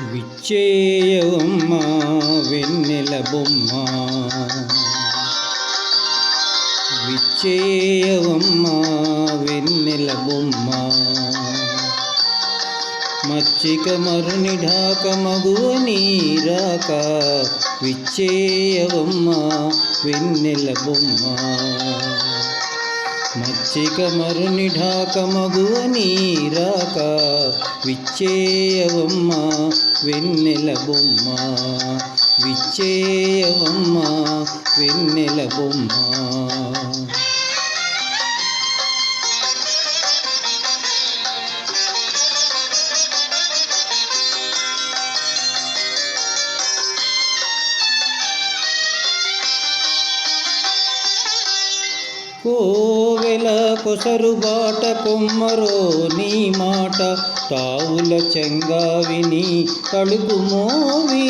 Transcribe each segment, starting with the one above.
విచ్చేయవమ్మ వెన్నెల బొమ్మ, విచ్చేయవమ్మ వెన్నెల బొమ్మ. మచ్చిక మరుని ఢాక మగువ నీరాక, విచ్చేయవమ్మ వెన్నెల బొమ్మ. మచ్చిక మరుని ఢాక మగువ నీరాక, విచ్చేయవమ్మ వెన్నెల బొమ్మ, విచ్చేయవమ్మ వెన్నెల బొమ్మ. కోవెల కొసరు బాట కొమ్మరో నీ మాట, తావుల చెంగావిని తలుపు మోవి.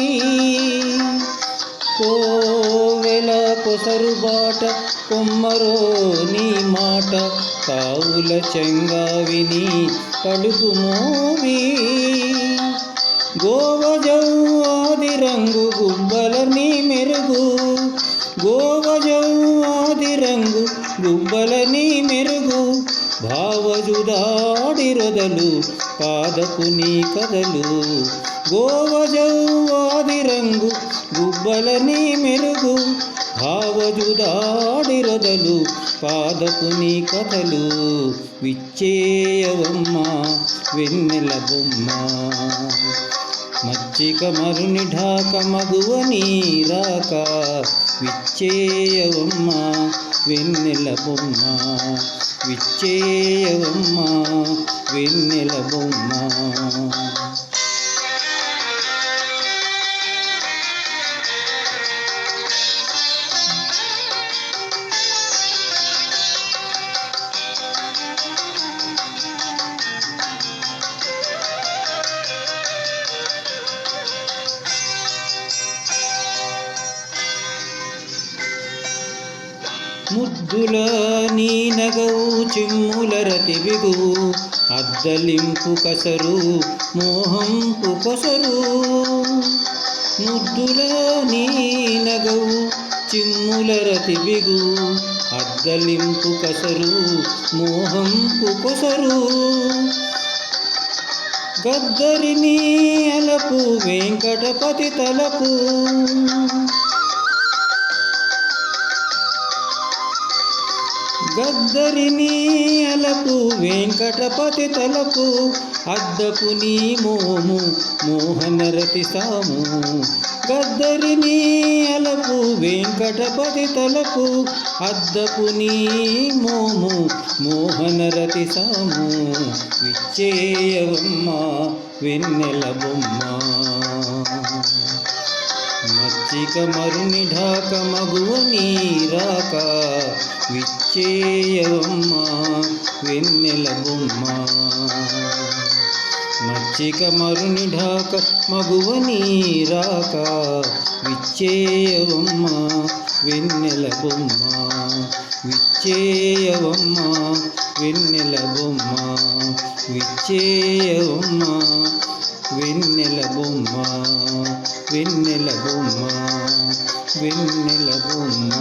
కోవెల కొసరు బాట కొమ్మరో నీ మాట, తావుల చెంగావిని తలుపు మోవి. గోవజౌవాది రంగు గుబ్బలని మెరుగు, గోవజౌవాది రంగు గుబ్బలని మెరుగు. భావజుదాడి రొదలు పాదపు నీ కదలు, గోవజౌవాది రంగు గుబ్బలని మెరుగు. భావజుదాడి రొదలు పాదపు నీ కదలు, విచ్చేయవమ్మ వెన్నెల బొమ్మ. మచ్చిక మరుని ఢాక మగువ నీరాక, విచ్చేయవమ్మ వెన్నెల బొమ్మ, విచ్చేయవమ్మ వెన్నెల బొమ్మ. ముద్దుల నీ నగవు చిమ్ముల రతి బిగువు, అద్దలింపు కసరు మోహంపు కొసరు. ముద్దుల నీ నగవు చిమ్ముల రతి బిగువు, అద్దలింపు కసరు మోహంపు కొసరు. గద్దరిని అలపు వెంకటపతి తలపు, గద్దరిని అలపు వెంకటపతి తలపు. అద్దపు నీ మోము మోహనరతి సాము, గద్దరిని అలపు వెంకటపతి తలపు. అద్దపు నీ మోము మోహనరతి సాము, విచ్చేయవమ్మ వెన్నెల బొమ్మ. మచ్చిక మరుని ఢాక మగువ నీరాక, విచ్చేయవమ్మ వెన్నెల బొమ్మ. మచ్చిక మరుని ఢాక మగువ నీరాక, విచ్చేయవమ్మ వెన్నెల బొమ్మ, విచ్చేయవమ్మ వెన్నెల బొమ్మ, విచ్చేయవమ్మ వెన్నెల బొమ్మ, వెన్నెల బొమ్మ, వెన్నెల బొమ్మ.